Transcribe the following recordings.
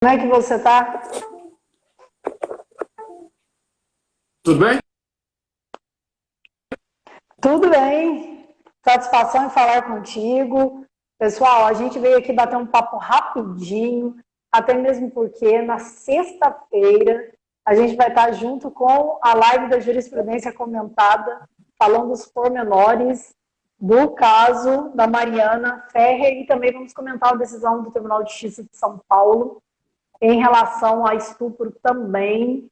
Como é que você está? Tudo bem? Tudo bem. Satisfação em falar contigo. Pessoal, a gente veio aqui bater um papo rapidinho, até mesmo porque na sexta-feira a gente vai estar junto com a live da jurisprudência comentada, falando dos pormenores do caso da Mariana Ferrer e também vamos comentar a decisão do Tribunal de Justiça de São Paulo em relação a estupro também.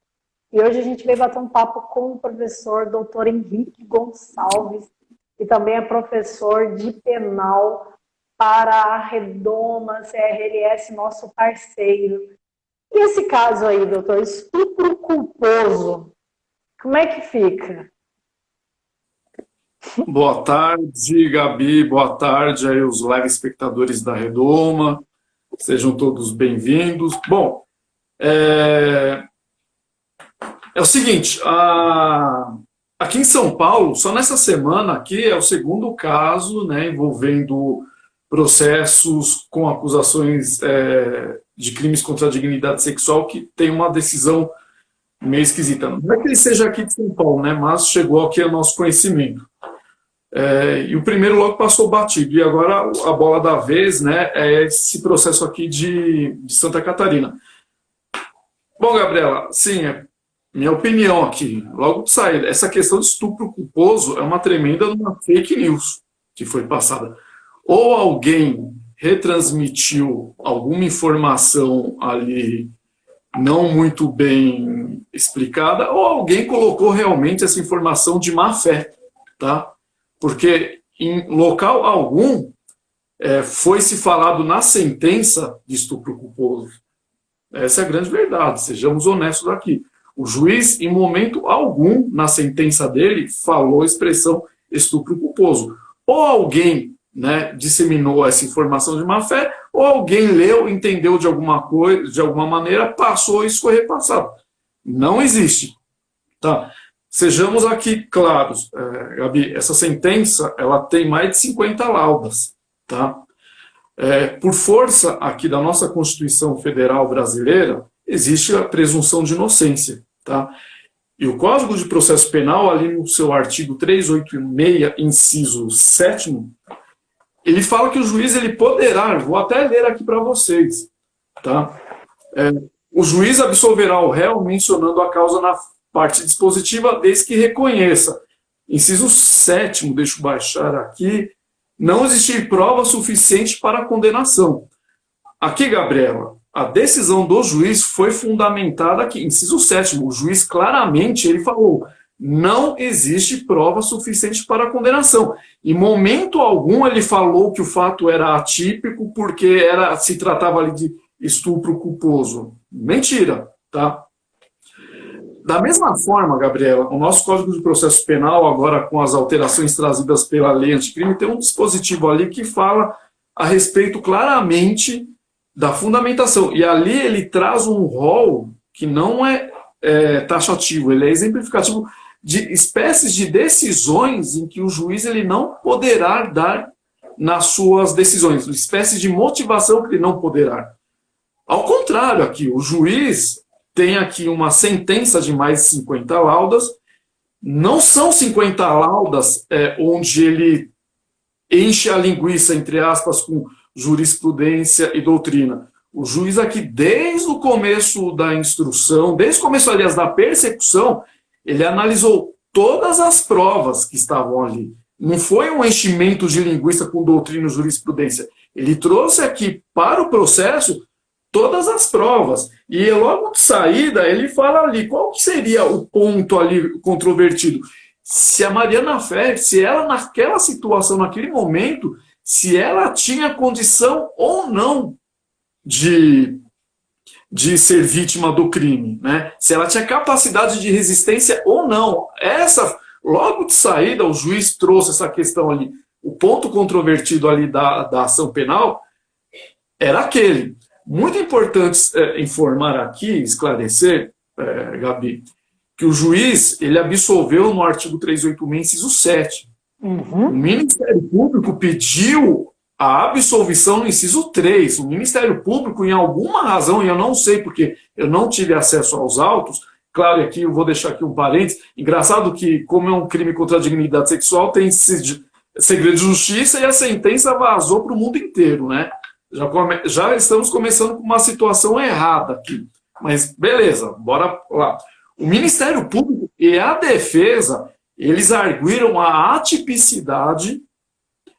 E hoje a gente veio bater um papo com o professor doutor Henrique Gonçalves, que também é professor de penal para a Redoma CRLS, nosso parceiro. E esse caso aí, doutor, estupro culposo, como é que fica? Boa tarde, Gabi. Boa tarde aí os live espectadores da Redoma. Sejam todos bem-vindos. Bom, é o seguinte, aqui em São Paulo, só nessa semana aqui é o segundo caso, né, envolvendo processos com acusações de crimes contra a dignidade sexual que tem uma decisão meio esquisita. Não é que ele seja aqui de São Paulo, né, mas chegou aqui ao nosso conhecimento. E o primeiro logo passou batido, e agora a bola da vez, né, é esse processo aqui de Santa Catarina. Bom, Gabriela, sim, minha opinião aqui, logo de saída, essa questão de estupro culposo é uma tremenda fake news que foi passada. Ou alguém retransmitiu alguma informação ali não muito bem explicada, ou alguém colocou realmente essa informação de má fé, tá? Porque em local algum foi se falado na sentença de estupro culposo. Essa é a grande verdade, sejamos honestos aqui. O juiz, em momento algum, na sentença dele, falou a expressão estupro culposo. Ou alguém, né, disseminou essa informação de má fé, ou alguém leu, entendeu de alguma coisa, de alguma maneira, passou e isso foi repassado. Não existe. Tá? Sejamos aqui claros, Gabi, essa sentença ela tem mais de 50 laudas. Tá? Por força aqui da nossa Constituição Federal Brasileira, existe a presunção de inocência. Tá? E o Código de Processo Penal, ali no seu artigo 386, inciso 7º, ele fala que o juiz ele poderá, vou até ler aqui para vocês, tá? O juiz absolverá o réu mencionando a causa na parte dispositiva, desde que reconheça. Inciso 7º, deixa eu baixar aqui, não existir prova suficiente para a condenação. Aqui, Gabriela, a decisão do juiz foi fundamentada aqui, inciso 7º, o juiz claramente ele falou, não existe prova suficiente para a condenação. Em momento algum ele falou que o fato era atípico porque se tratava ali de estupro culposo. Mentira, tá? Da mesma forma, Gabriela, o nosso Código de Processo Penal, agora com as alterações trazidas pela lei anticrime, tem um dispositivo ali que fala a respeito claramente da fundamentação. E ali ele traz um rol que não é taxativo, ele é exemplificativo de espécies de decisões em que o juiz ele não poderá dar nas suas decisões, espécies de motivação que ele não poderá. Ao contrário aqui, o juiz tem aqui uma sentença de mais de 50 laudas, não são 50 laudas onde ele enche a linguiça, entre aspas, com jurisprudência e doutrina. O juiz aqui, desde o começo da instrução, desde o começo, aliás, da persecução, ele analisou todas as provas que estavam ali. Não foi um enchimento de linguiça com doutrina e jurisprudência. Ele trouxe aqui para o processo todas as provas. E logo de saída, ele fala ali, qual que seria o ponto ali controvertido? Se a Mariana Ferrer, se ela naquela situação, naquele momento, se ela tinha condição ou não de ser vítima do crime, né? Se ela tinha capacidade de resistência ou não. Logo de saída, o juiz trouxe essa questão ali. O ponto controvertido ali da ação penal era aquele. Muito importante informar aqui, esclarecer, Gabi, que o juiz ele absolveu no artigo 386, inciso 7. O Ministério Público pediu a absolvição no inciso 3. O Ministério Público, em alguma razão, e eu não sei porque eu não tive acesso aos autos, claro, aqui eu vou deixar aqui um parênteses, engraçado que, como é um crime contra a dignidade sexual, tem segredo de justiça e a sentença vazou para o mundo inteiro, né? Já estamos começando com uma situação errada aqui. Mas beleza, bora lá. O Ministério Público e a defesa, eles arguíram a atipicidade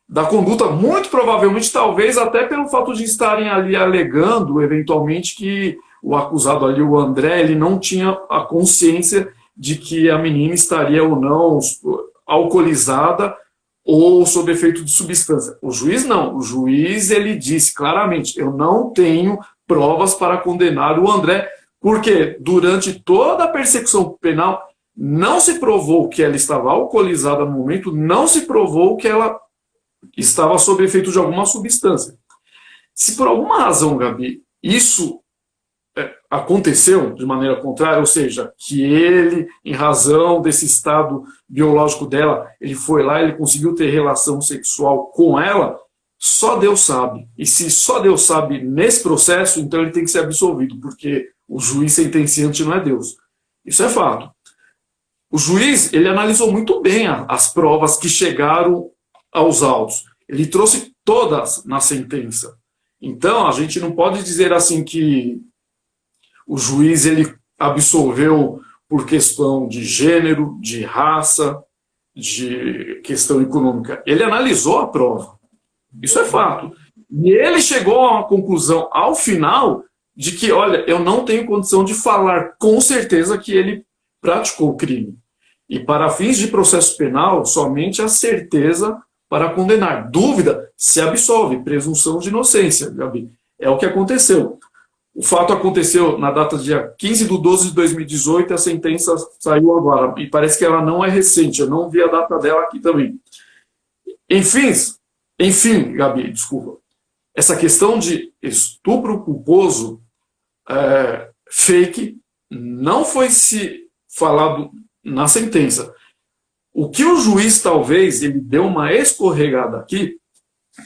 da conduta, muito provavelmente, talvez até pelo fato de estarem ali alegando, eventualmente, que o acusado ali, o André, ele não tinha a consciência de que a menina estaria ou não alcoolizada ou sob efeito de substância. O juiz não. O juiz, ele disse claramente, eu não tenho provas para condenar o André, porque durante toda a persecução penal não se provou que ela estava alcoolizada no momento, não se provou que ela estava sob efeito de alguma substância. Se por alguma razão, Gabi, isso aconteceu de maneira contrária, ou seja, que ele, em razão desse estado biológico dela, ele foi lá, ele conseguiu ter relação sexual com ela, só Deus sabe. E se só Deus sabe nesse processo, então ele tem que ser absolvido, porque o juiz sentenciante não é Deus. Isso é fato. O juiz, ele analisou muito bem as provas que chegaram aos autos. Ele trouxe todas na sentença. Então, a gente não pode dizer assim que o juiz ele absolveu por questão de gênero, de raça, de questão econômica. Ele analisou a prova. Isso é fato. E ele chegou a uma conclusão, ao final, de que, olha, eu não tenho condição de falar com certeza que ele praticou o crime. E para fins de processo penal, somente a certeza para condenar. Dúvida se absolve, presunção de inocência, Gabi. É o que aconteceu. O fato aconteceu na data de dia 15/12/2018, a sentença saiu agora. E parece que ela não é recente, eu não vi a data dela aqui também. Enfim, Gabi, desculpa. Essa questão de estupro culposo fake não foi se falado na sentença. O que o juiz, talvez, ele deu uma escorregada aqui,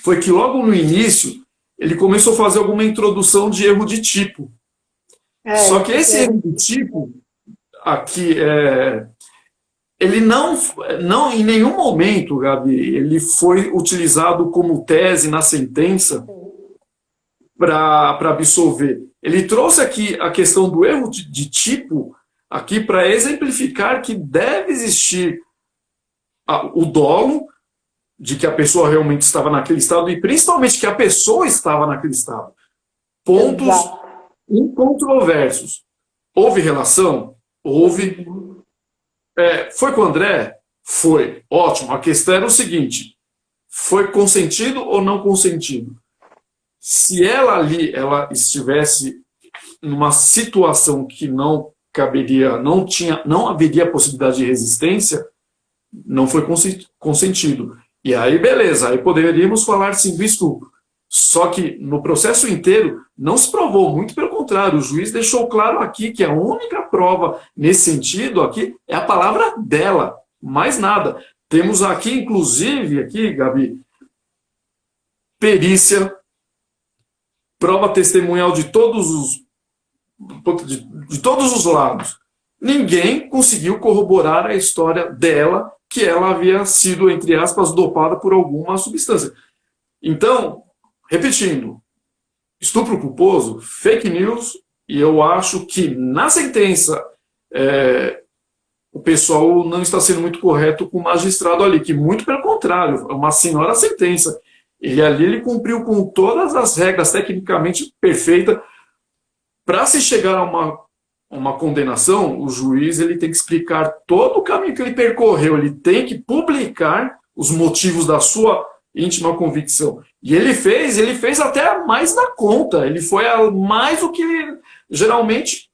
foi que logo no início ele começou a fazer alguma introdução de erro de tipo. Só que esse erro de tipo, aqui, ele não em nenhum momento, Gabi, ele foi utilizado como tese na sentença para absolver. Ele trouxe aqui a questão do erro de tipo aqui para exemplificar que deve existir o dolo de que a pessoa realmente estava naquele estado e principalmente que a pessoa estava naquele estado. Pontos incontroversos. Houve relação? Houve. Foi com o André? Foi. Ótimo. A questão era o seguinte: foi consentido ou não consentido? Se ela ali estivesse numa situação que não caberia, não haveria possibilidade de resistência, não foi consentido. E aí, beleza, aí poderíamos falar sim do estupro. Só que no processo inteiro não se provou, muito pelo contrário, o juiz deixou claro aqui que a única prova nesse sentido aqui é a palavra dela, mais nada. Temos aqui, inclusive, Gabi, perícia, prova testemunhal de todos os lados. Ninguém conseguiu corroborar a história dela, que ela havia sido, entre aspas, dopada por alguma substância. Então, repetindo, estupro culposo, fake news, e eu acho que na sentença o pessoal não está sendo muito correto com o magistrado ali, que muito pelo contrário, é uma senhora sentença. Ele cumpriu com todas as regras tecnicamente perfeitas. Para se chegar a uma condenação, o juiz ele tem que explicar todo o caminho que ele percorreu, ele tem que publicar os motivos da sua íntima convicção. E ele fez até mais da conta, ele foi a mais do que geralmente,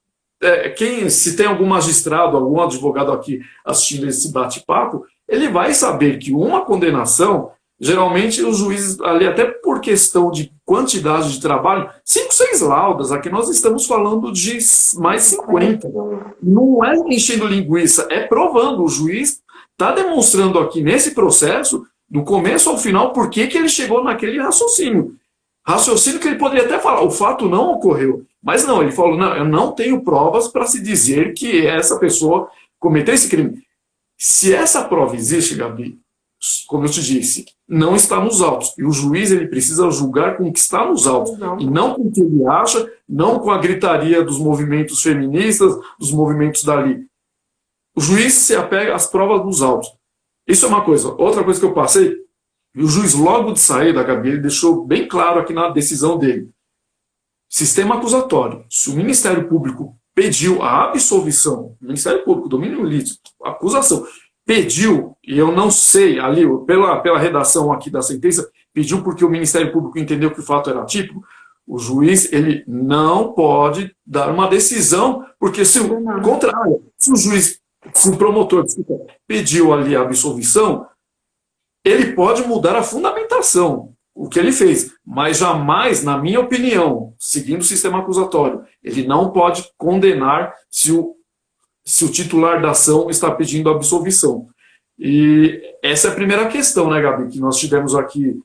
se tem algum magistrado, algum advogado aqui assistindo esse bate-papo, ele vai saber que uma condenação, geralmente os juízes ali, até por questão de quantidade de trabalho, 5, 6 laudas, aqui nós estamos falando de mais 50. Não é enchendo linguiça, é provando. O juiz está demonstrando aqui nesse processo do começo ao final, por que ele chegou naquele raciocínio. Raciocínio que ele poderia até falar, o fato não ocorreu. Mas não, ele falou, não, eu não tenho provas para se dizer que essa pessoa cometeu esse crime. Se essa prova existe, Gabi, como eu te disse, não está nos autos. E o juiz ele precisa julgar com o que está nos autos. E não com o que ele acha, não com a gritaria dos movimentos feministas, dos movimentos dali. O juiz se apega às provas dos autos. Isso é uma coisa. Outra coisa que eu passei, e o juiz logo de sair da Gabi, ele deixou bem claro aqui na decisão dele. Sistema acusatório. Se o Ministério Público pediu a absolvição, o Ministério Público, domínio lícito, acusação, pediu, e eu não sei, ali, pela redação aqui da sentença, pediu porque o Ministério Público entendeu que o fato era atípico, o juiz, ele não pode dar uma decisão, porque se o contrário, se o juiz, se o promotor, desculpa, pediu ali a absolvição, ele pode mudar a fundamentação, o que ele fez, mas jamais, na minha opinião, seguindo o sistema acusatório, ele não pode condenar se o titular da ação está pedindo absolvição. E essa é a primeira questão, né, Gabi, que nós tivemos aqui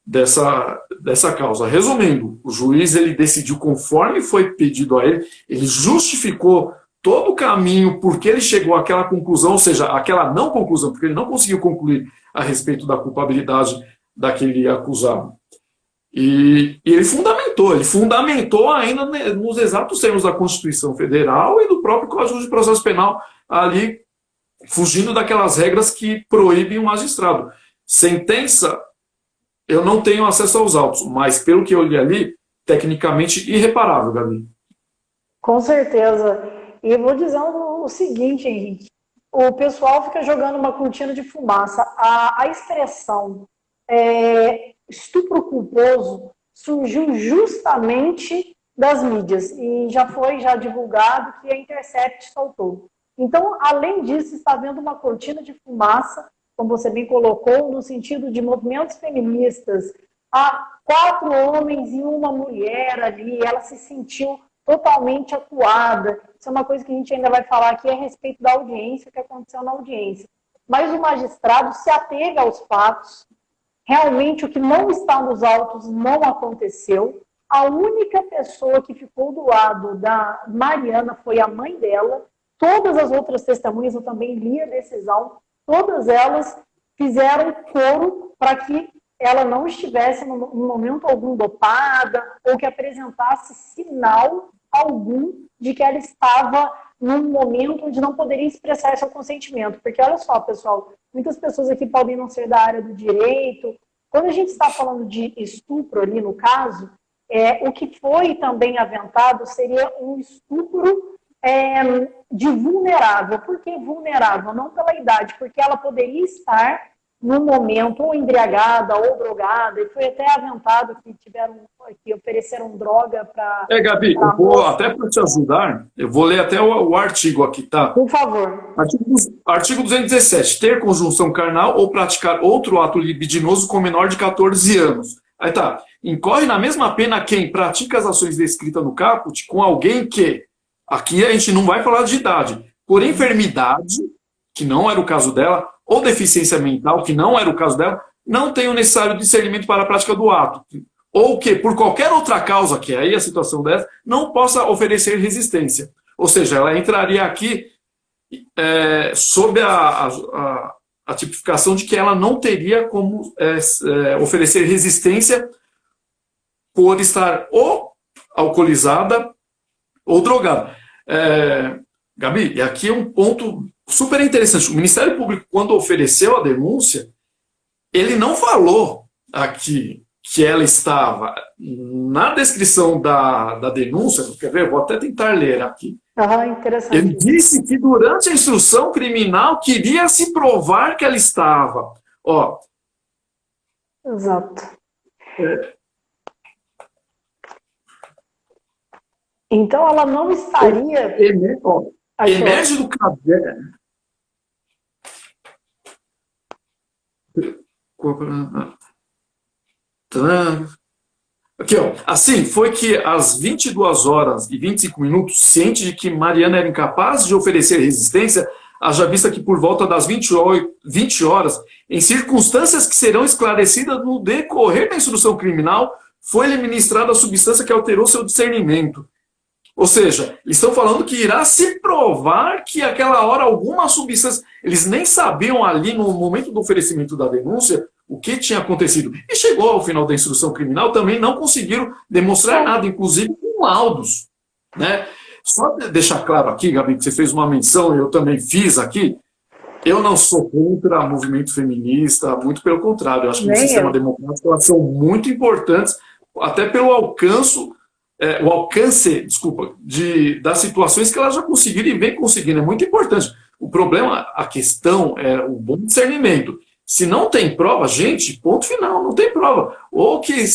dessa causa. Resumindo, o juiz ele decidiu conforme foi pedido a ele justificou todo o caminho porque ele chegou àquela conclusão, ou seja, aquela não conclusão, porque ele não conseguiu concluir a respeito da culpabilidade daquele acusado. E ele fundamentou ainda nos exatos termos da Constituição Federal e do próprio Código de Processo Penal, ali fugindo daquelas regras que proíbem o magistrado. Sentença, eu não tenho acesso aos autos, mas pelo que eu li ali, tecnicamente irreparável, Gabi. Com certeza. E eu vou dizer o seguinte, Henrique, o pessoal fica jogando uma cortina de fumaça. A expressão estupro culposo surgiu justamente das mídias e já foi divulgado que a Intercept soltou. Então, além disso, está havendo uma cortina de fumaça, como você bem colocou, no sentido de movimentos feministas. Há 4 homens e uma mulher ali, ela se sentiu totalmente acuada. Isso é uma coisa que a gente ainda vai falar aqui a respeito da audiência, que aconteceu na audiência. Mas o magistrado se ateve aos fatos. Realmente, o que não está nos autos não aconteceu. A única pessoa que ficou do lado da Mariana foi a mãe dela. Todas as outras testemunhas, eu também li a decisão, todas elas fizeram coro para que ela não estivesse, no momento algum, dopada ou que apresentasse sinal algum de que ela estava num momento onde não poderia expressar seu consentimento. Porque, olha só, pessoal, muitas pessoas aqui podem não ser da área do direito. Quando a gente está falando de estupro ali no caso, o que foi também aventado seria um estupro de vulnerável. Por que vulnerável? Não pela idade, porque ela poderia estar num momento ou embriagada ou drogada, e foi até aventado que ofereceram droga para... Gabi, eu vou até para te ajudar, eu vou ler até o artigo aqui, tá? Por favor. Artigo 217, ter conjunção carnal ou praticar outro ato libidinoso com menor de 14 anos. Aí tá, incorre na mesma pena quem pratica as ações descritas no caput com alguém que, aqui a gente não vai falar de idade, por enfermidade, que não era o caso dela, ou deficiência mental, que não era o caso dela, não tem o necessário discernimento para a prática do ato. Ou que, por qualquer outra causa, que é aí a situação dessa, não possa oferecer resistência. Ou seja, ela entraria aqui sob a tipificação de que ela não teria como oferecer resistência por estar ou alcoolizada ou drogada. Gabi, e aqui é um ponto super interessante. O Ministério Público, quando ofereceu a denúncia, ele não falou aqui que ela estava na descrição da denúncia, quer ver? Vou até tentar ler aqui. Interessante. Ele disse que durante a instrução criminal queria se provar que ela estava. Ó. Exato. Então ela não estaria... Emerge do caderno. Aqui, ó. Assim, foi que às 22 horas e 25 minutos, ciente de que Mariana era incapaz de oferecer resistência, haja vista que por volta das 20 horas, em circunstâncias que serão esclarecidas no decorrer da instrução criminal, foi-lhe ministrada a substância que alterou seu discernimento. Ou seja, eles estão falando que irá se provar que aquela hora alguma substância... Eles nem sabiam ali, no momento do oferecimento da denúncia, o que tinha acontecido. E chegou ao final da instrução criminal, também não conseguiram demonstrar nada, inclusive com laudos. Né? Só deixar claro aqui, Gabi, que você fez uma menção, eu também fiz aqui, eu não sou contra o movimento feminista, muito pelo contrário, eu acho que no sistema democrático elas são muito importantes, até pelo alcance, das situações que elas já conseguiram e vem conseguindo, é muito importante. O problema, a questão é o bom discernimento. Se não tem prova, gente, ponto final, não tem prova. Ou que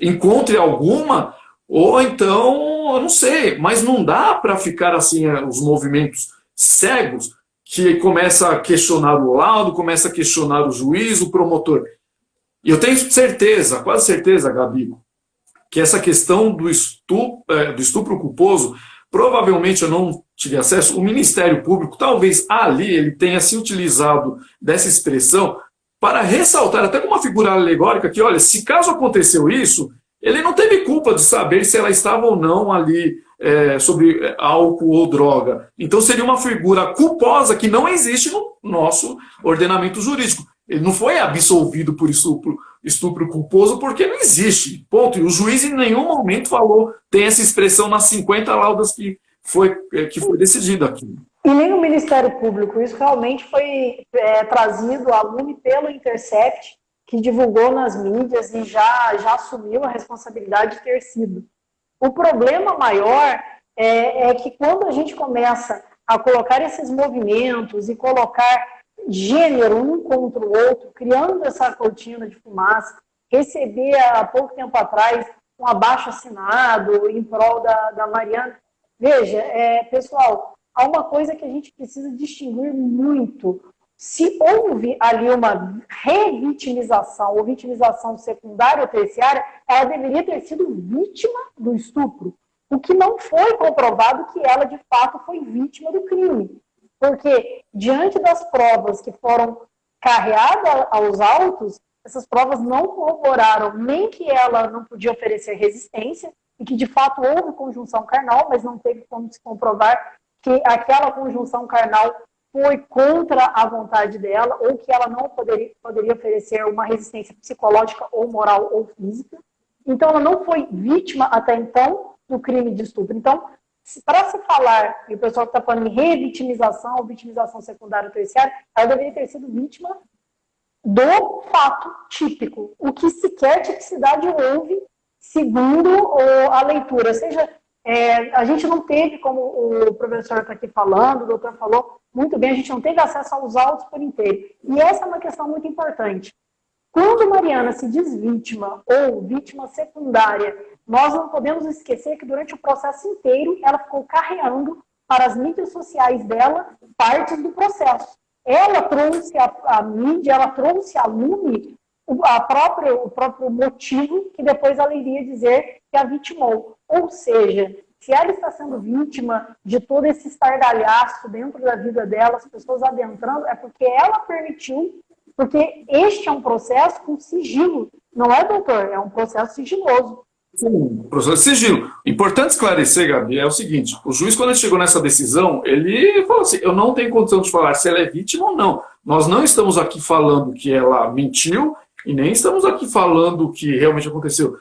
encontre alguma, ou então, eu não sei, mas não dá para ficar assim, os movimentos cegos, que começa a questionar o laudo, começa a questionar o juiz, o promotor. E eu tenho certeza, quase certeza, Gabi, que essa questão do estupro culposo, provavelmente eu não tive acesso, o Ministério Público, talvez ali ele tenha se utilizado dessa expressão para ressaltar, até como uma figura alegórica, que olha, se caso aconteceu isso, ele não teve culpa de saber se ela estava ou não ali sobre álcool ou droga. Então seria uma figura culposa que não existe no nosso ordenamento jurídico. Ele não foi absolvido por estupro culposo porque não existe. Ponto. E o juiz em nenhum momento falou, tem essa expressão nas 50 laudas que foi decidido aqui. E nem o Ministério Público. Isso realmente foi trazido à lume pelo Intercept, que divulgou nas mídias e já assumiu a responsabilidade de ter sido. O problema maior é que quando a gente começa a colocar esses movimentos e colocar gênero um contra o outro, criando essa cortina de fumaça, receber há pouco tempo atrás um abaixo-assinado em prol da Mariana. Veja, pessoal, há uma coisa que a gente precisa distinguir muito. Se houve ali uma revitimização ou vitimização secundária ou terciária, ela deveria ter sido vítima do estupro, o que não foi comprovado que ela de fato foi vítima do crime. Porque, diante das provas que foram carreadas aos autos, essas provas não corroboraram nem que ela não podia oferecer resistência, e que, de fato, houve conjunção carnal, mas não teve como se comprovar que aquela conjunção carnal foi contra a vontade dela, ou que ela não poderia oferecer uma resistência psicológica, ou moral, ou física. Então, ela não foi vítima, até então, do crime de estupro. Então, para se falar, e o pessoal está falando em revitimização ou vitimização secundária ou terciária, ela deveria ter sido vítima do fato típico. O que sequer tipicidade houve, segundo a leitura. Ou seja, a gente não teve, como o professor está aqui falando, o doutor falou muito bem, a gente não teve acesso aos autos por inteiro. E essa é uma questão muito importante. Quando Mariana se diz vítima ou vítima secundária, nós não podemos esquecer que durante o processo inteiro ela ficou carreando para as mídias sociais dela partes do processo. Ela trouxe a mídia, ela trouxe a lume o próprio motivo que depois ela iria dizer que a vitimou. Ou seja, se ela está sendo vítima de todo esse estardalhaço dentro da vida dela, as pessoas adentrando, é porque ela permitiu, porque este é um processo com sigilo. Não é, doutor? É um processo sigiloso. Sim, processo de sigilo. Importante esclarecer, Gabi, é o seguinte, o juiz, quando ele chegou nessa decisão, ele falou assim, eu não tenho condição de falar se ela é vítima ou não. Nós não estamos aqui falando que ela mentiu e nem estamos aqui falando o que realmente aconteceu.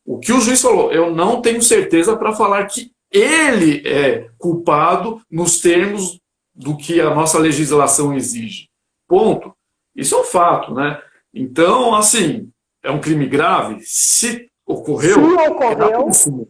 O que o juiz falou, eu não tenho certeza para falar que ele é culpado nos termos do que a nossa legislação exige. Ponto. Isso é um fato, né? Então, assim, é um crime grave? Se ocorreu, gravíssimo.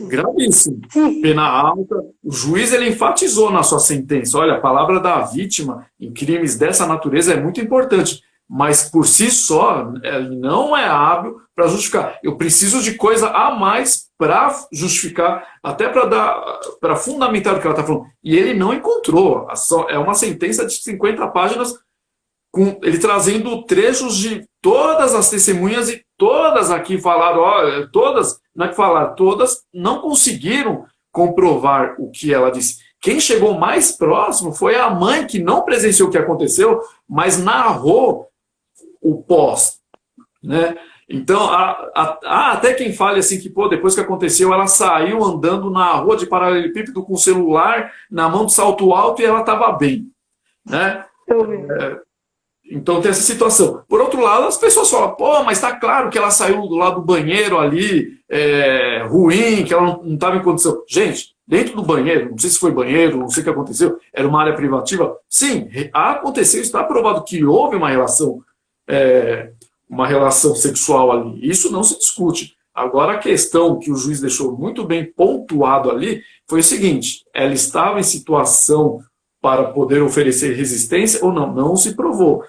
Gravíssimo. Sim. Pena alta. O juiz ele enfatizou na sua sentença, olha, a palavra da vítima em crimes dessa natureza é muito importante, mas por si só ele não é hábil para justificar. Eu preciso de coisa a mais para justificar, até para fundamentar o que ela está falando. E ele não encontrou. É uma sentença de 50 páginas, com ele trazendo trechos de todas as testemunhas e todas aqui falaram, todas, não é que falaram, todas não conseguiram comprovar o que ela disse. Quem chegou mais próximo foi a mãe, que não presenciou o que aconteceu, mas narrou o pós, né? Então, há até quem fale assim que, pô, depois que aconteceu, ela saiu andando na rua de paralelepípedo com o celular na mão de salto alto e ela estava bem, né? Então tem essa situação. Por outro lado, as pessoas falam, pô, mas tá claro que ela saiu do lado do banheiro ali, ruim, que ela não estava em condição. Gente, dentro do banheiro, não sei se foi banheiro, não sei o que aconteceu, era uma área privativa. Sim, aconteceu, está provado que houve uma relação sexual ali. Isso não se discute. Agora, a questão que o juiz deixou muito bem pontuado ali foi o seguinte: ela estava em situação para poder oferecer resistência ou não? Não se provou.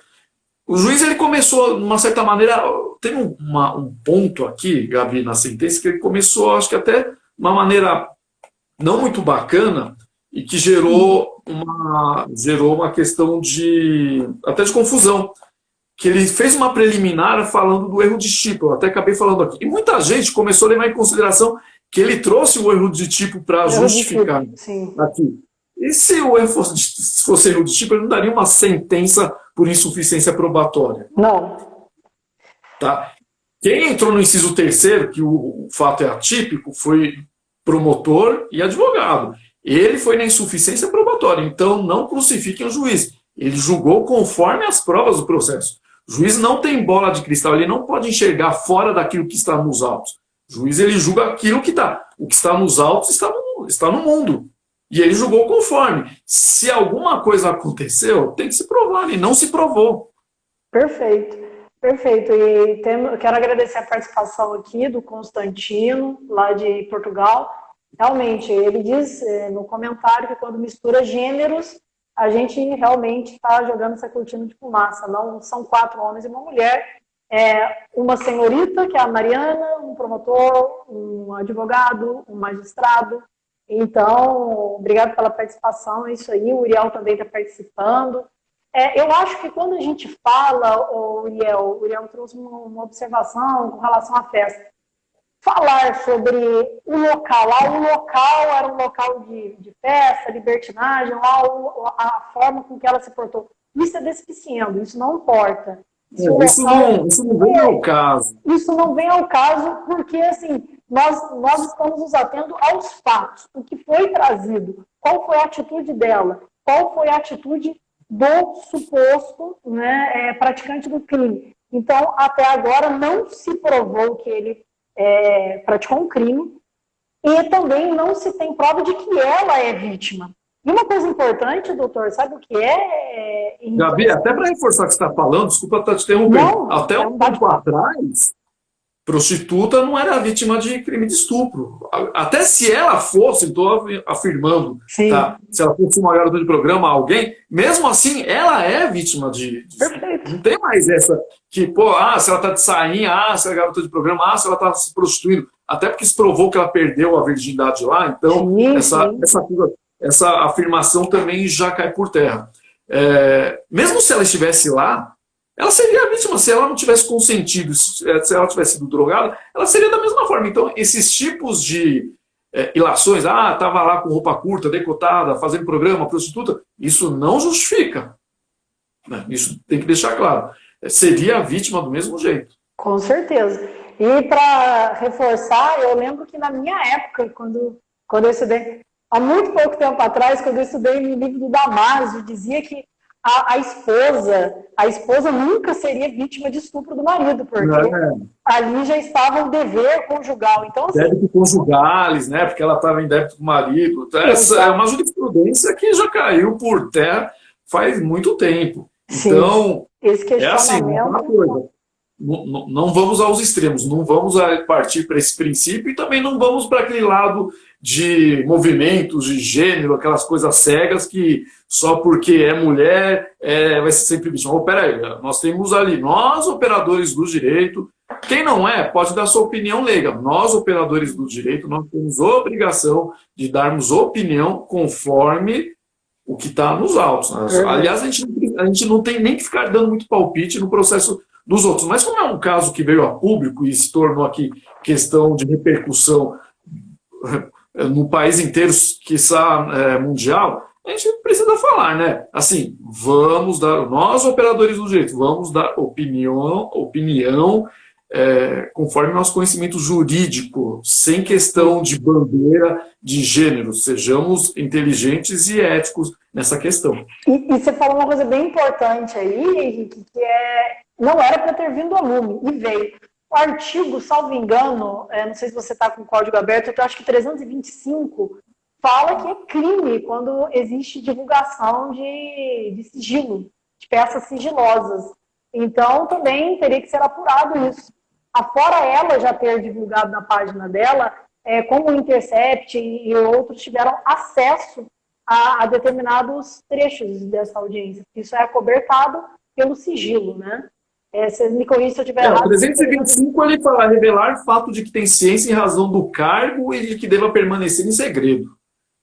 O juiz, ele começou, de uma certa maneira, tem um ponto aqui, Gabi, na sentença, que ele começou, acho que até de uma maneira não muito bacana, e que gerou uma questão até de confusão, que ele fez uma preliminar falando do erro de tipo, eu até acabei falando aqui. E muita gente começou a levar em consideração que ele trouxe o erro de tipo para justificar aqui. E se o erro fosse erro de tipo, ele não daria uma sentença por insuficiência probatória. Não. Tá? Quem entrou no inciso 3º, que o fato é atípico, foi promotor e advogado. Ele foi na insuficiência probatória, então não crucifiquem o juiz. Ele julgou conforme as provas do processo. O juiz não tem bola de cristal, ele não pode enxergar fora daquilo que está nos autos. O juiz, ele julga aquilo que está. O que está nos autos está no mundo. E ele julgou conforme. Se alguma coisa aconteceu, tem que se provar, e não se provou. Perfeito, perfeito. E quero agradecer a participação aqui do Constantino, lá de Portugal. Realmente, ele diz no comentário que quando mistura gêneros, a gente realmente está jogando essa cortina de fumaça. Não são 4 homens e uma mulher. Uma senhorita, que é a Mariana, um promotor, um advogado, um magistrado. Então, obrigado pela participação, é isso aí. O Uriel também está participando. Eu acho que quando a gente fala, o Uriel trouxe uma observação com relação à festa. Falar sobre o local, o local era um local de festa, libertinagem, a forma com que ela se portou. Isso é despiciando, isso não importa. Isso não vem ao caso. Isso não vem ao caso porque, assim, nós estamos nos atendo aos fatos. O que foi trazido, qual foi a atitude dela, qual foi a atitude do suposto, né, praticante do crime. Então, até agora, não se provou que ele praticou um crime e também não se tem prova de que ela é vítima. E uma coisa importante, doutor, sabe o que é? Gabi, até para reforçar o que você está falando, desculpa estar te interrompendo, até um tempo atrás, prostituta não era vítima de crime de estupro. Até se ela fosse, estou afirmando, tá? Se ela fosse uma garota de programa, alguém, mesmo assim, ela é vítima de Perfeito. Não tem mais essa que, pô, se ela está de sainha, se ela é garota de programa, se ela está se prostituindo. Até porque se provou que ela perdeu a virgindade lá, então essa afirmação também já cai por terra. Mesmo se ela estivesse lá, ela seria a vítima. Se ela não tivesse consentido, se ela tivesse sido drogada, ela seria da mesma forma. Então, esses tipos de ilações, estava lá com roupa curta, decotada, fazendo programa, prostituta, isso não justifica. Isso tem que deixar claro. Seria a vítima do mesmo jeito. Com certeza. E para reforçar, eu lembro que na minha época, quando eu estudei, há muito pouco tempo atrás, quando eu estudei no livro do Damásio, dizia que a esposa nunca seria vítima de estupro do marido, porque ali já estava o dever conjugal. Então, assim, débito conjugales, né? Porque ela estava em débito com o marido. Então, essa é uma jurisprudência que já caiu por terra faz muito tempo. Sim, então, esse questionamento... uma coisa. Não vamos aos extremos, não vamos partir para esse princípio e também não vamos para aquele lado de movimentos de gênero, aquelas coisas cegas que só porque é mulher vai ser sempre vítima. Peraí, nós temos ali, nós operadores do direito, quem não pode dar sua opinião leiga. Nós operadores do direito, nós temos obrigação de darmos opinião conforme o que está nos autos. Aliás, a gente não tem nem que ficar dando muito palpite no processo dos outros. Mas como é um caso que veio a público e se tornou aqui questão de repercussão no país inteiro, quiçá mundial, a gente precisa falar, né? Assim, vamos dar, nós operadores do direito, vamos dar opinião conforme nosso conhecimento jurídico, sem questão de bandeira de gênero. Sejamos inteligentes e éticos nessa questão. E você falou uma coisa bem importante aí, Henrique, que não era para ter vindo a lume, e veio. O artigo, salvo engano, não sei se você está com o código aberto, eu acho que 325 fala que é crime quando existe divulgação de sigilo, de peças sigilosas. Então, também teria que ser apurado isso. Afora ela já ter divulgado na página dela, como o Intercept e outros tiveram acesso a determinados trechos dessa audiência. Isso é acobertado pelo sigilo, né? Você me corrija se eu estiver errado. O 325 ele fala revelar fato de que tem ciência em razão do cargo e de que deva permanecer em segredo.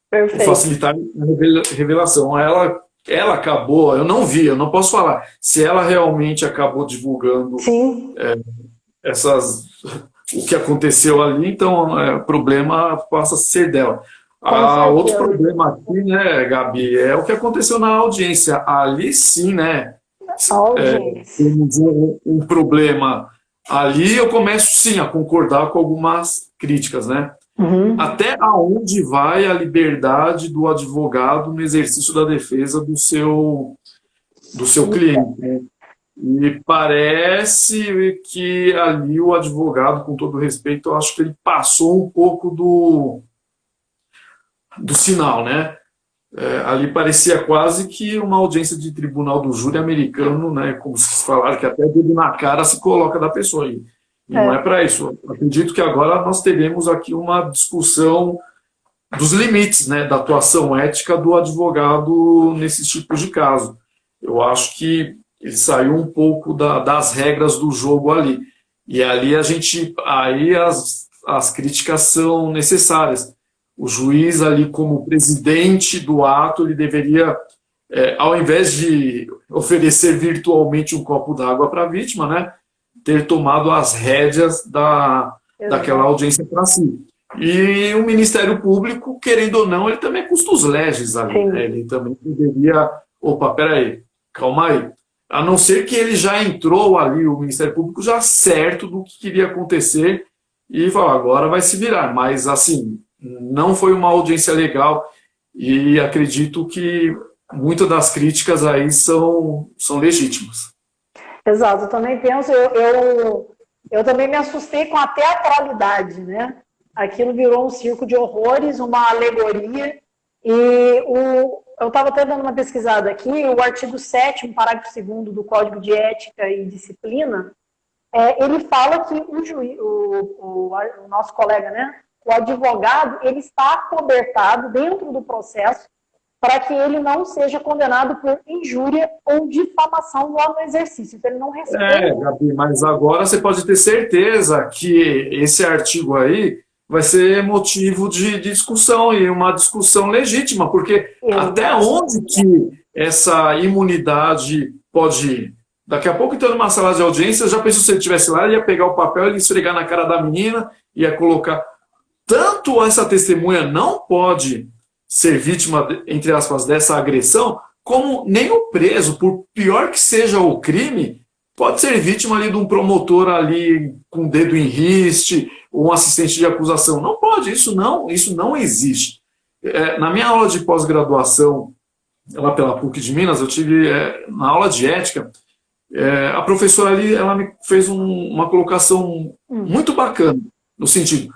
Perfeito. Facilitar a revelação. Ela acabou, eu não vi, eu não posso falar se ela realmente acabou divulgando o que aconteceu ali, então o problema passa a ser dela. Outro problema aqui, né, Gabi, é o que aconteceu na audiência. Ali sim, né? Temos um problema. Ali eu começo sim a concordar com algumas críticas, né? Uhum. Até aonde vai a liberdade do advogado no exercício da defesa do seu cliente, né? E parece que ali o advogado, com todo respeito, eu acho que ele passou um pouco do sinal, né? Ali parecia quase que uma audiência de tribunal do júri americano, né? Como vocês falaram, que até dedo na cara se coloca da pessoa. E não é para isso. Eu acredito que agora nós teremos aqui uma discussão dos limites, né, da atuação ética do advogado nesses tipos de caso. Eu acho que ele saiu um pouco das regras do jogo ali. E ali as críticas são necessárias. O juiz ali, como presidente do ato, ele deveria, ao invés de oferecer virtualmente um copo d'água para a vítima, né, ter tomado as rédeas daquela audiência para si. E o Ministério Público, querendo ou não, ele também é custos legis ali, né? Ele também deveria... Opa, peraí, calma aí. A não ser que ele já entrou ali, o Ministério Público, já certo do que queria acontecer e falou, agora vai se virar. Mas, assim, não foi uma audiência legal e acredito que muitas das críticas aí são legítimas. Exato, eu também penso, eu também me assustei com a teatralidade, né? Aquilo virou um circo de horrores, uma alegoria, e eu estava até dando uma pesquisada aqui, o artigo 7º, parágrafo 2º do Código de Ética e Disciplina, ele fala que o nosso colega, né, o advogado, ele está acobertado dentro do processo para que ele não seja condenado por injúria ou difamação lá no exercício. Então, ele não respeita. Gabi, mas agora você pode ter certeza que esse artigo aí vai ser motivo de discussão, e uma discussão legítima, porque até onde que essa imunidade pode ir? Daqui a pouco, então, numa sala de audiência, já pensou se ele estivesse lá, ele ia pegar o papel, ele ia esfregar na cara da menina, ia colocar... Tanto essa testemunha não pode ser vítima, entre aspas, dessa agressão, como nem o preso, por pior que seja o crime, pode ser vítima ali de um promotor ali com o dedo em riste, ou um assistente de acusação. Não pode, isso não existe. Na minha aula de pós-graduação, lá pela PUC de Minas, eu tive, na aula de ética, a professora ali, ela me fez uma colocação muito bacana, no sentido,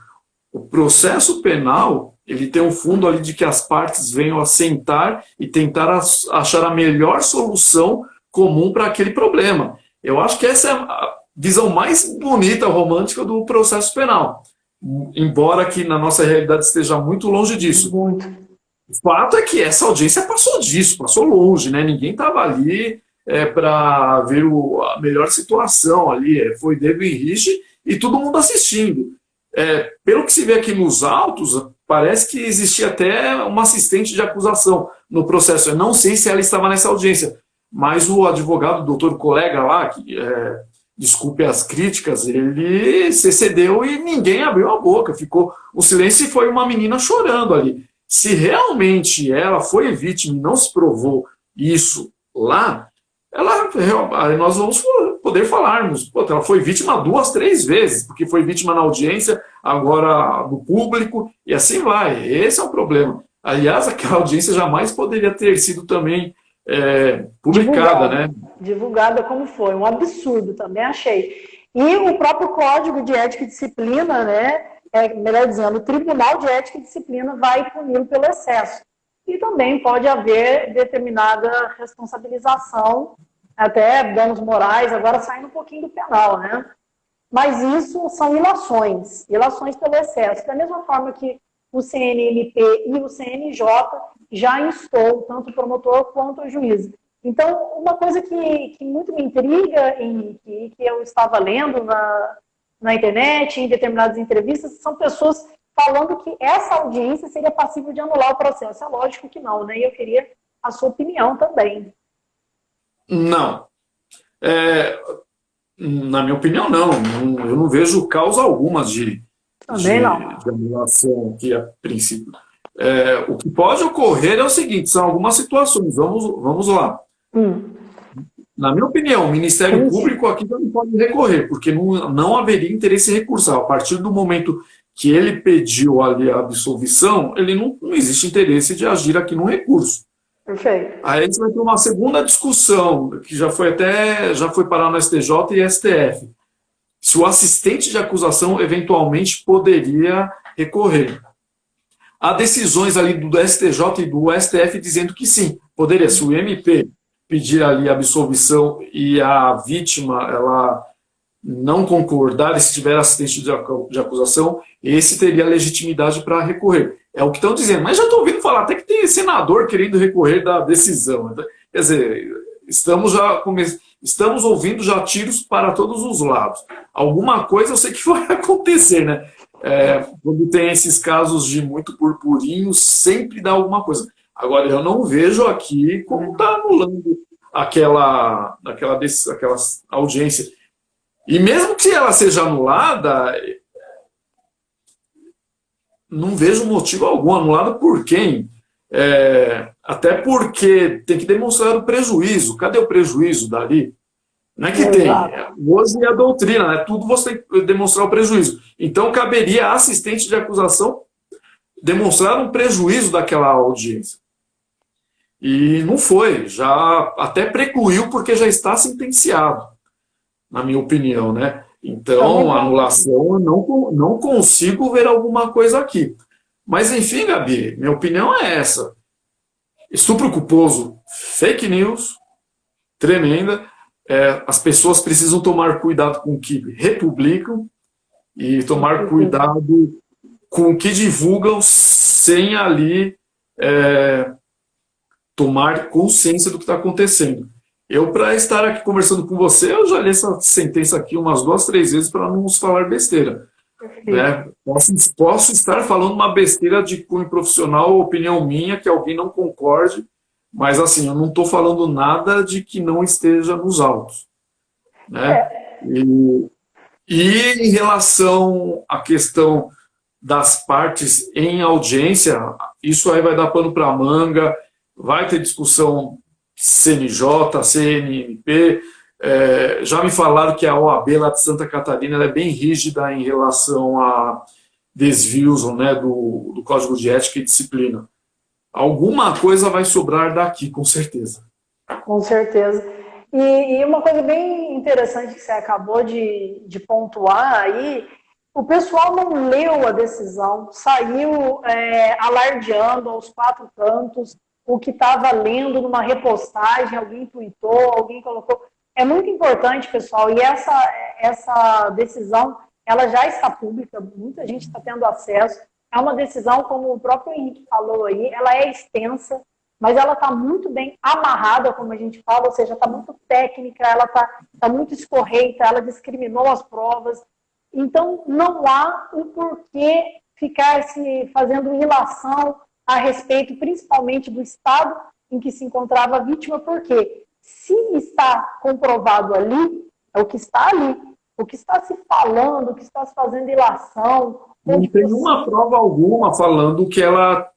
o processo penal, ele tem um fundo ali de que as partes venham a sentar e tentar achar a melhor solução comum para aquele problema. Eu acho que essa é a visão mais bonita, romântica do processo penal. Embora que na nossa realidade esteja muito longe disso. Muito. O fato é que essa audiência passou disso, passou longe, né? Ninguém estava ali para ver a melhor situação ali. Foi dedo em riste e todo mundo assistindo. Pelo que se vê aqui nos autos, parece que existia até uma assistente de acusação no processo. Eu não sei se ela estava nessa audiência, mas o advogado, o doutor colega lá, desculpe as críticas, ele se excedeu e ninguém abriu a boca, ficou um silêncio e foi uma menina chorando ali. Se realmente ela foi vítima e não se provou isso lá, aí nós vamos poder falarmos, pô, ela foi vítima 2, 3 vezes, porque foi vítima na audiência, agora no público, e assim vai. Esse é o problema. Aliás, aquela audiência jamais poderia ter sido também publicada, né? Divulgada como foi, um absurdo, também achei. E o próprio Código de Ética e Disciplina, né, melhor dizendo, o Tribunal de Ética e Disciplina vai puni-lo pelo excesso. E também pode haver determinada responsabilização, até danos morais, agora saindo um pouquinho do penal, né? Mas isso são ilações pelo excesso. Da mesma forma que o CNMP e o CNJ já instou tanto o promotor quanto o juiz. Então, uma coisa que muito me intriga, Henrique, que eu estava lendo na internet, em determinadas entrevistas, são pessoas falando que essa audiência seria passível de anular o processo. É lógico que não, né? E eu queria a sua opinião também. Não. Na minha opinião, não. Eu não vejo causa alguma de anulação aqui a princípio. O que pode ocorrer é o seguinte, são algumas situações. Vamos lá. Na minha opinião, o Ministério Público aqui não pode recorrer, porque não haveria interesse recursal. A partir do momento que ele pediu ali a absolvição, ele não existe interesse de agir aqui no recurso. Perfeito. Aí a gente vai ter uma segunda discussão, que já foi parar no STJ e STF. Se o assistente de acusação eventualmente poderia recorrer. Há decisões ali do STJ e do STF dizendo que sim, poderia. Se o MP pedir ali a absolvição e a vítima ela não concordar, e se tiver assistente de acusação, esse teria legitimidade para recorrer. É o que estão dizendo. Mas já estou ouvindo falar até que tem senador querendo recorrer da decisão. Quer dizer, estamos ouvindo já tiros para todos os lados. Alguma coisa eu sei que vai acontecer, né? Quando tem esses casos de muito purpurinho, sempre dá alguma coisa. Agora, eu não vejo aqui como está anulando aquela audiência. E mesmo que ela seja anulada, não vejo motivo algum. Anulada por quem? Até porque tem que demonstrar o prejuízo. Cadê o prejuízo dali? Não é que tem. Hoje é a doutrina, né? Tudo você tem que demonstrar o prejuízo. Então, caberia a assistente de acusação demonstrar um prejuízo daquela audiência. E não foi. Já até precluiu porque já está sentenciado, na minha opinião, né? Então, a anulação, eu não consigo ver alguma coisa aqui. Mas, enfim, Gabi, minha opinião é essa. Estupro culposo, fake news, tremenda. As pessoas precisam tomar cuidado com o que republicam e tomar cuidado com o que divulgam sem ali tomar consciência do que está acontecendo. Eu, para estar aqui conversando com você, eu já li essa sentença aqui umas 2, 3 vezes para não nos falar besteira. Né? Posso estar falando uma besteira de cunho profissional, opinião minha, que alguém não concorde, mas assim, eu não estou falando nada de que não esteja nos autos. Né? E em relação à questão das partes em audiência, isso aí vai dar pano para manga, vai ter discussão CNJ, CNMP, já me falaram que a OAB lá de Santa Catarina ela é bem rígida em relação a desvios, né, do Código de Ética e Disciplina. Alguma coisa vai sobrar daqui, com certeza. Com certeza. E uma coisa bem interessante que você acabou de pontuar aí, o pessoal não leu a decisão, saiu alardeando aos 4 cantos o que estava lendo numa repostagem, alguém tweetou, alguém colocou. É muito importante, pessoal, e essa decisão, ela já está pública, muita gente está tendo acesso. É uma decisão, como o próprio Henrique falou aí, ela é extensa, mas ela está muito bem amarrada, como a gente fala, ou seja, está muito técnica, ela está muito escorreita, ela discriminou as provas. Então, não há um porquê ficar se fazendo ilação a respeito, principalmente do estado em que se encontrava a vítima, porque se está comprovado ali, É o que está ali. O que está se falando, o que está se fazendo ilação. Não tem uma prova alguma falando que ela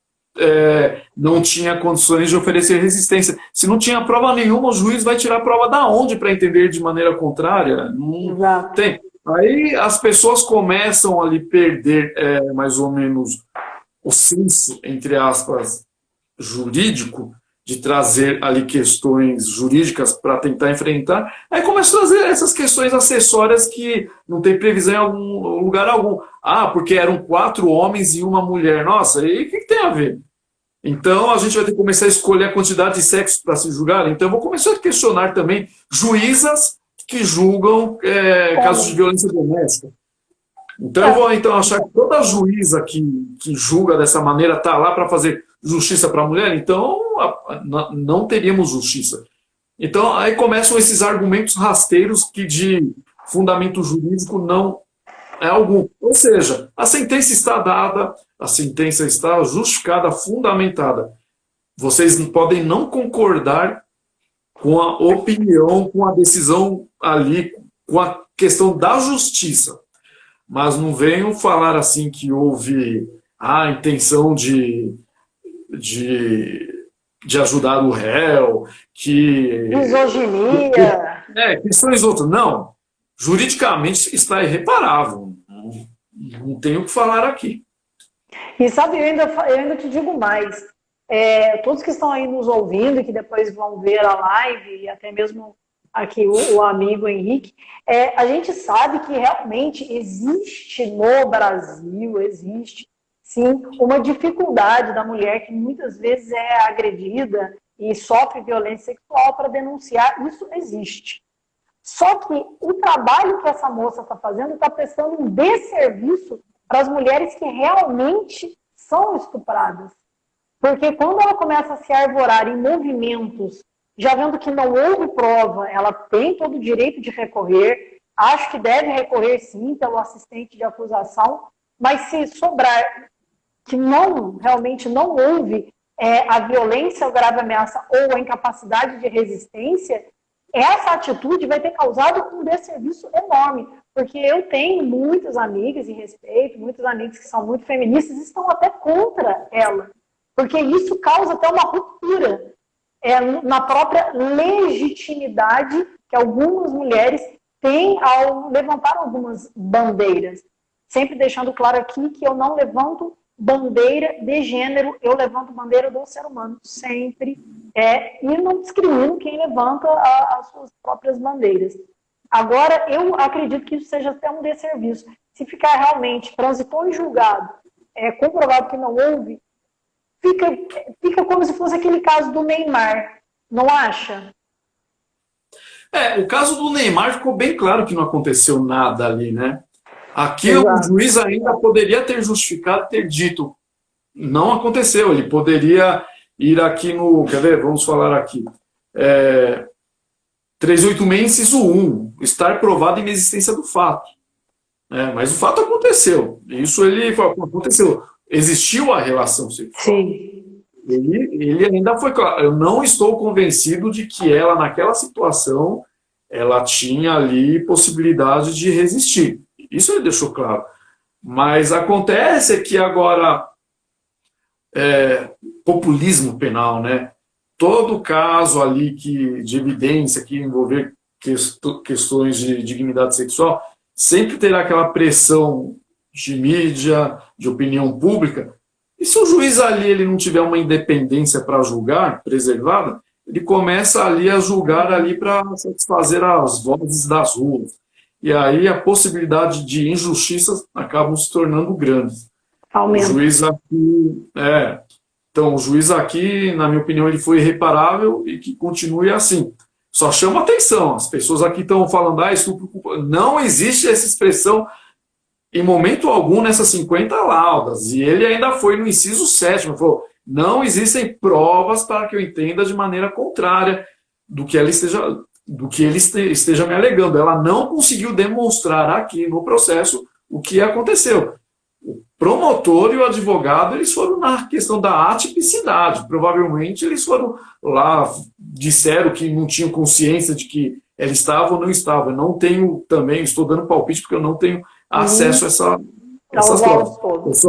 não tinha condições de oferecer resistência. Se não tinha prova nenhuma, o juiz vai tirar a prova da onde para entender de maneira contrária? Não Exato. tem. Aí as pessoas começam ali perder mais ou menos o senso, entre aspas, jurídico, de trazer ali questões jurídicas para tentar enfrentar, aí começa a trazer essas questões acessórias que não tem previsão em algum lugar algum. Ah, porque eram 4 homens e uma mulher. Nossa, e o que tem a ver? Então a gente vai ter que começar a escolher a quantidade de sexos para se julgar. Então eu vou começar a questionar também juízas que julgam casos de violência doméstica. Então eu vou achar que toda juíza que julga dessa maneira está lá para fazer justiça para a mulher, então não teríamos justiça. Então aí começam esses argumentos rasteiros que de fundamento jurídico não é algum. Ou seja, a sentença está dada, a sentença está justificada, fundamentada. Vocês podem não concordar com a opinião, com a decisão ali, com a questão da justiça. Mas não venham falar assim que houve a intenção de ajudar o réu, que... Misoginia. Questões outras. Não. Juridicamente está irreparável. Não tenho o que falar aqui. E sabe, eu ainda te digo mais. Todos que estão aí nos ouvindo e que depois vão ver a live, e até mesmo aqui o amigo Henrique, a gente sabe que realmente existe no Brasil, existe sim uma dificuldade da mulher que muitas vezes é agredida e sofre violência sexual para denunciar. Isso existe. Só que o trabalho que essa moça está fazendo está prestando um desserviço para as mulheres que realmente são estupradas. Porque quando ela começa a se arvorar em movimentos, já vendo que não houve prova, ela tem todo o direito de recorrer, acho que deve recorrer sim pelo assistente de acusação, mas se sobrar que realmente não houve a violência ou grave ameaça ou a incapacidade de resistência, essa atitude vai ter causado um desserviço enorme. Porque eu tenho muitas amigas e respeito, muitos amigos que são muito feministas e estão até contra ela. Porque isso causa até uma ruptura na própria legitimidade que algumas mulheres têm ao levantar algumas bandeiras. Sempre deixando claro aqui que eu não levanto bandeira de gênero, eu levanto bandeira do ser humano, sempre. E não discrimino quem levanta as suas próprias bandeiras. Agora, eu acredito que isso seja até um desserviço. Se ficar realmente transitou em julgado, comprovado que não houve, fica como se fosse aquele caso do Neymar, não acha? O caso do Neymar ficou bem claro que não aconteceu nada ali, né? Aqui o juiz ainda poderia ter justificado, ter dito, não aconteceu, ele poderia ir aqui no, quer ver, vamos falar aqui, 386, inciso 1, estar provado a inexistência do fato. Mas o fato aconteceu, isso aconteceu, existiu a relação sexual. Sim. Ele ainda foi claro, eu não estou convencido de que ela, naquela situação, ela tinha ali possibilidade de resistir. Isso ele deixou claro. Mas acontece que agora, populismo penal, né? Todo caso ali de evidência que envolver questões de dignidade sexual, sempre terá aquela pressão de mídia, de opinião pública. E se o juiz ali ele não tiver uma independência para julgar, preservada, ele começa ali a julgar ali para satisfazer as vozes das ruas. E aí a possibilidade de injustiças acabam se tornando grandes. Aumenta. O juiz aqui, então o juiz aqui, na minha opinião, ele foi irreparável e que continue assim. Só chama atenção, as pessoas aqui estão falando, estupro culposo. Não existe essa expressão em momento algum nessas 50 laudas. E ele ainda foi no inciso 7º, falou, não existem provas para que eu entenda de maneira contrária do que ele esteja me alegando. Ela não conseguiu demonstrar aqui no processo o que aconteceu. O promotor e o advogado, eles foram na questão da atipicidade. Provavelmente eles foram lá, disseram que não tinham consciência de que ela estava ou não estava. Eu não tenho também, estou dando palpite porque eu não tenho acesso a essas provas.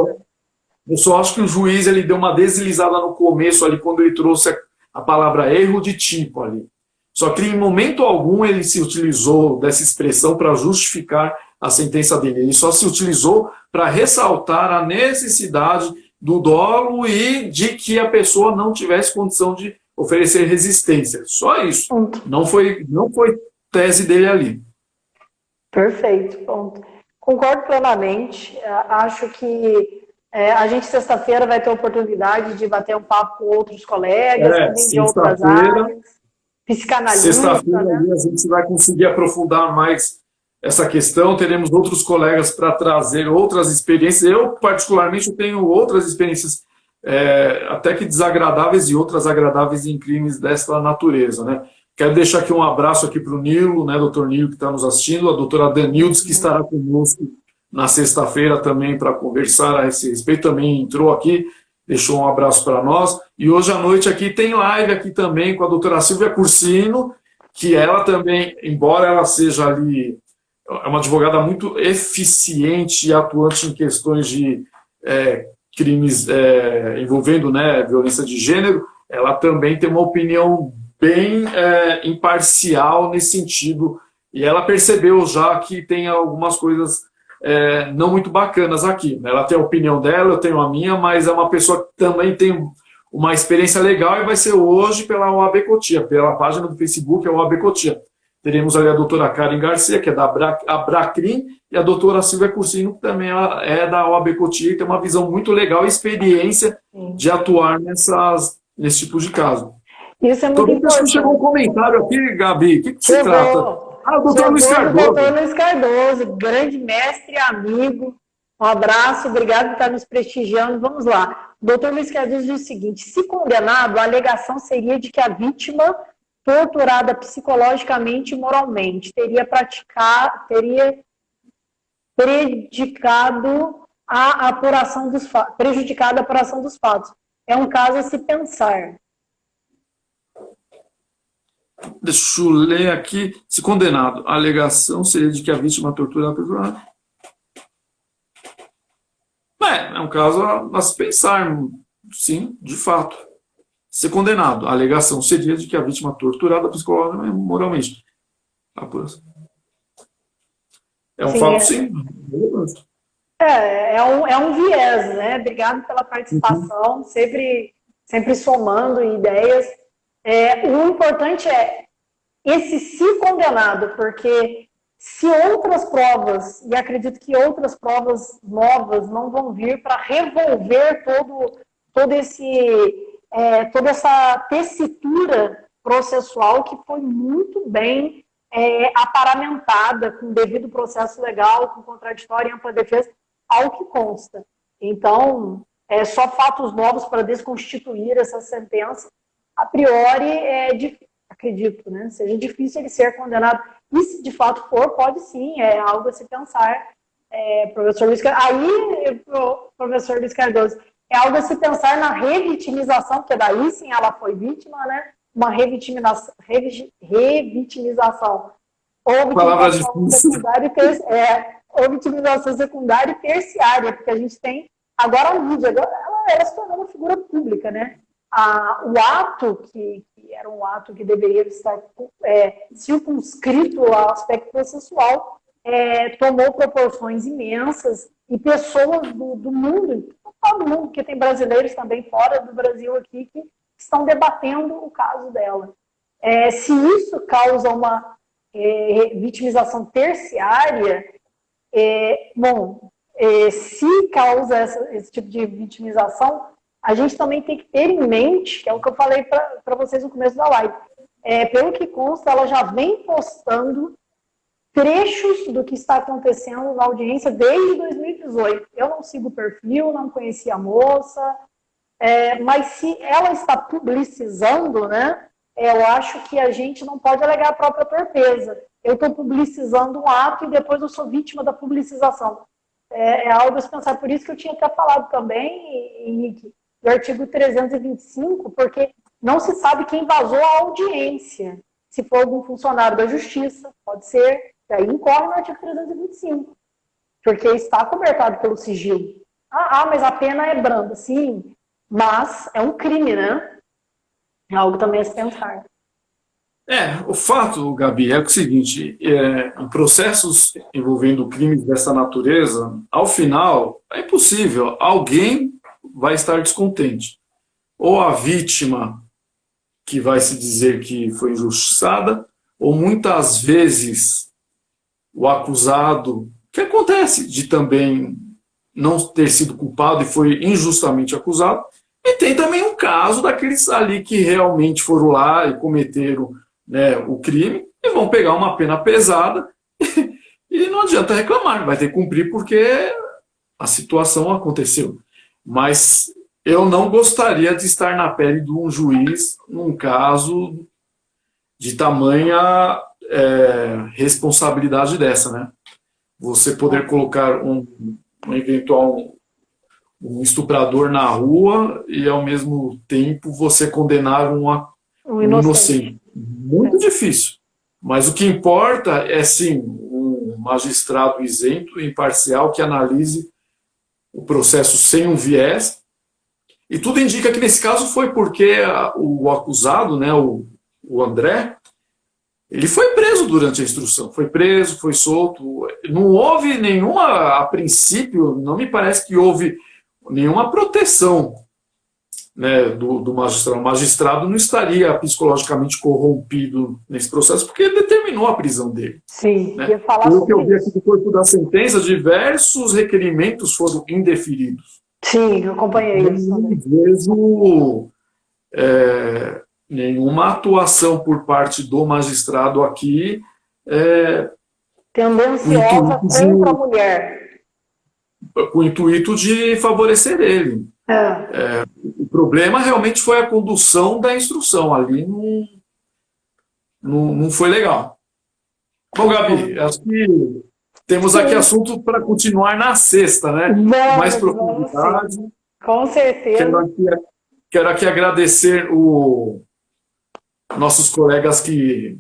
Eu só acho que o juiz ele deu uma deslizada no começo ali, quando ele trouxe a palavra erro de tipo ali. Só que em momento algum ele se utilizou dessa expressão para justificar a sentença dele. Ele só se utilizou para ressaltar a necessidade do dolo e de que a pessoa não tivesse condição de oferecer resistência. Só isso. Ponto. Não foi tese dele ali. Perfeito, ponto. Concordo plenamente. Acho que a gente sexta-feira vai ter a oportunidade de bater um papo com outros colegas, também de outras áreas, psicanalistas. Sexta-feira, né? a gente vai conseguir aprofundar mais essa questão. Teremos outros colegas para trazer outras experiências. Eu, particularmente, tenho outras experiências até que desagradáveis e outras agradáveis em crimes dessa natureza, né? Quero deixar aqui um abraço aqui para o Nilo, né, doutor Nilo, que está nos assistindo, a doutora Danildes, que estará conosco na sexta-feira também para conversar a esse respeito, também entrou aqui, deixou um abraço para nós. E hoje à noite aqui tem live aqui também com a doutora Silvia Cursino, que ela também, embora ela seja ali, é uma advogada muito eficiente e atuante em questões de crimes envolvendo, né, violência de gênero, ela também tem uma opinião bem imparcial nesse sentido, e ela percebeu já que tem algumas coisas não muito bacanas aqui. Ela tem a opinião dela, eu tenho a minha, mas é uma pessoa que também tem uma experiência legal e vai ser hoje pela OAB Cotia, pela página do Facebook, a OAB Cotia. Teremos ali a doutora Karen Garcia, que é da Abracrim, e a doutora Silvia Cursino, que também é da OAB Cotia e tem uma visão muito legal e experiência de atuar nesse tipo de caso. Isso é muito importante. Chegou um comentário aqui, Gabi. O que se trata? O doutor Luiz Cardoso. Doutor Luiz Cardoso, grande mestre e amigo. Um abraço, obrigado por estar nos prestigiando. Vamos lá. Doutor Luiz Cardoso diz o seguinte: se condenado, a alegação seria de que a vítima, torturada psicologicamente e moralmente, teria prejudicado a apuração dos fatos. É um caso a se pensar. Deixa eu ler aqui. Se condenado, a alegação seria de que a vítima torturada... É um caso a se pensar, sim, de fato. Se condenado, a alegação seria de que a vítima torturada psicologicamente e moralmente. É um fato, sim. É um viés, né? Obrigado pela participação, sempre somando ideias. O importante é esse se condenado, porque se outras provas, e acredito que outras provas novas não vão vir para revolver toda essa tessitura processual que foi muito bem aparamentada, com devido processo legal, com contraditório e ampla defesa, ao que consta. Então, só fatos novos para desconstituir essa sentença, a priori, acredito, né, seja difícil ele ser condenado. E se de fato for, pode sim, é algo a se pensar. Professor Luiz Cardoso, é algo a se pensar na revitimização, porque daí sim ela foi vítima, né? Uma revitimização ou vitimização secundária e terciária, porque a gente tem agora a mídia, ela se tornou uma figura pública, né? O ato que era um ato que deveria estar circunscrito ao aspecto processual, tomou proporções imensas e pessoas do mundo, todo mundo, porque tem brasileiros também fora do Brasil aqui que estão debatendo o caso dela. Se isso causa uma vitimização terciária, se causa esse tipo de vitimização, a gente também tem que ter em mente, que é o que eu falei para vocês no começo da live, pelo que consta, ela já vem postando trechos do que está acontecendo na audiência desde 2018. Eu não sigo o perfil, não conheci a moça, mas se ela está publicizando, né, eu acho que a gente não pode alegar a própria torpeza. Eu estou publicizando um ato e depois eu sou vítima da publicização. É algo a se pensar. Por isso que eu tinha até falado também, Henrique, do artigo 325, porque não se sabe quem vazou a audiência. Se for algum funcionário da justiça, pode ser, e aí incorre no artigo 325, porque está cobertado pelo sigilo. Mas a pena é branda, sim, mas é um crime, né? É algo também a se pensar. O fato, Gabi, é o seguinte, em processos envolvendo crimes dessa natureza, ao final, é impossível, alguém vai estar descontente. Ou a vítima, que vai se dizer que foi injustiçada, ou muitas vezes o acusado, que acontece de também não ter sido culpado e foi injustamente acusado, e tem também um caso daqueles ali que realmente foram lá e cometeram, né, o crime e vão pegar uma pena pesada e não adianta reclamar, vai ter que cumprir porque a situação aconteceu. Mas eu não gostaria de estar na pele de um juiz num caso de tamanha responsabilidade dessa, né? Você poder colocar um eventual um estuprador na rua e, ao mesmo tempo, você condenar um inocente. Muito difícil. Mas o que importa é, sim, um magistrado isento e imparcial que analise o processo sem um viés. E tudo indica que, nesse caso, foi porque o acusado, né, o André, ele foi preso durante a instrução. Foi preso, foi solto. Não houve nenhuma, a princípio, não me parece que houve nenhuma proteção, né, do magistrado. O magistrado não estaria psicologicamente corrompido nesse processo, porque ele determinou a prisão dele. Sim, né? ia falar Pelo que eu vi sobre aqui isso. no corpo da sentença, diversos requerimentos foram indeferidos. Sim, eu acompanhei isso Não também. vejo nenhuma atuação por parte do magistrado aqui Tendenciosa contra a mulher. com o intuito de favorecer ele. O problema realmente foi a condução da instrução. Ali não foi legal. Bom, Gabi, acho que temos aqui assunto para continuar na sexta, né? Com mais profundidade. Sim. Com certeza. Quero aqui agradecer nossos colegas que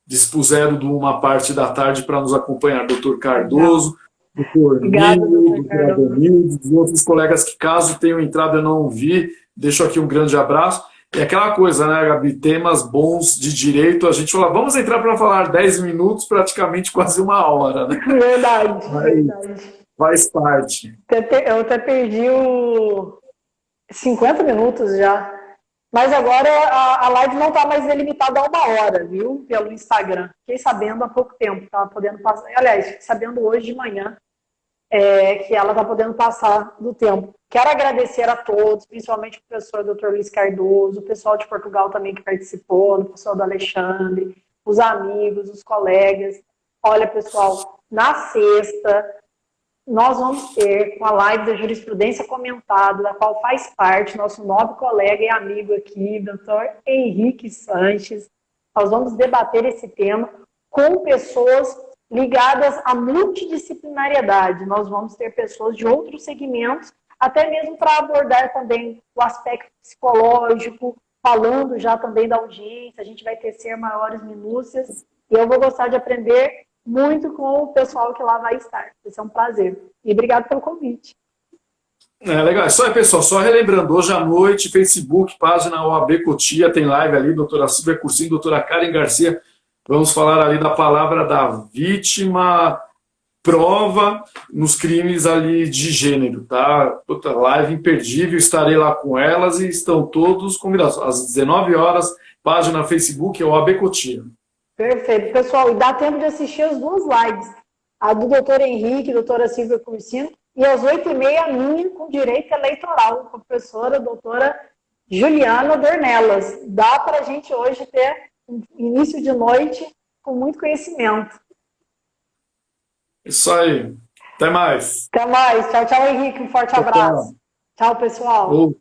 dispuseram de uma parte da tarde para nos acompanhar. Doutor Cardoso, doutor Nilo, doutor Ademildo, os outros colegas que, caso tenham entrado, eu não vi. Deixo aqui um grande abraço. É aquela coisa, né, Gabi? Temas bons de direito. A gente fala, vamos entrar para falar 10 minutos, praticamente quase uma hora, né? Verdade. Faz parte. Eu até perdi 50 minutos já. Mas agora a live não está mais delimitada a 1 hora, viu? Pelo Instagram. Fiquei sabendo há pouco tempo. Estava podendo passar. Aliás, fiquei sabendo hoje de manhã que ela está podendo passar do tempo. Quero agradecer a todos, principalmente o professor Dr. Luiz Cardoso, o pessoal de Portugal também que participou, o pessoal do Alexandre, os amigos, os colegas. Olha, pessoal, na sexta nós vamos ter com a live da jurisprudência comentada, da qual faz parte nosso nobre colega e amigo aqui, Dr. Henrique Sanches. Nós vamos debater esse tema com pessoas ligadas à multidisciplinariedade. Nós vamos ter pessoas de outros segmentos, até mesmo para abordar também o aspecto psicológico, falando já também da audiência, a gente vai tecer maiores minúcias, e eu vou gostar de aprender muito com o pessoal que lá vai estar. Vai ser um prazer. E obrigado pelo convite. Legal. Pessoal, só relembrando, hoje à noite, Facebook, página OAB Cotia, tem live ali, doutora Silvia Cursinho, doutora Karen Garcia, vamos falar ali da palavra da vítima, prova nos crimes ali de gênero, tá? Live imperdível, estarei lá com elas e estão todos convidados. Às 19 horas, página Facebook, OAB Cotia. Perfeito. Pessoal, e dá tempo de assistir as duas lives. A do doutor Henrique, doutora Silvia Cursino, e às 8h30 a minha com direito eleitoral, com a professora doutora Juliana Dornelas. Dá para a gente hoje ter um início de noite com muito conhecimento. Isso aí. Até mais. Até mais. Tchau, tchau, Henrique. Um forte abraço. Tchau, pessoal.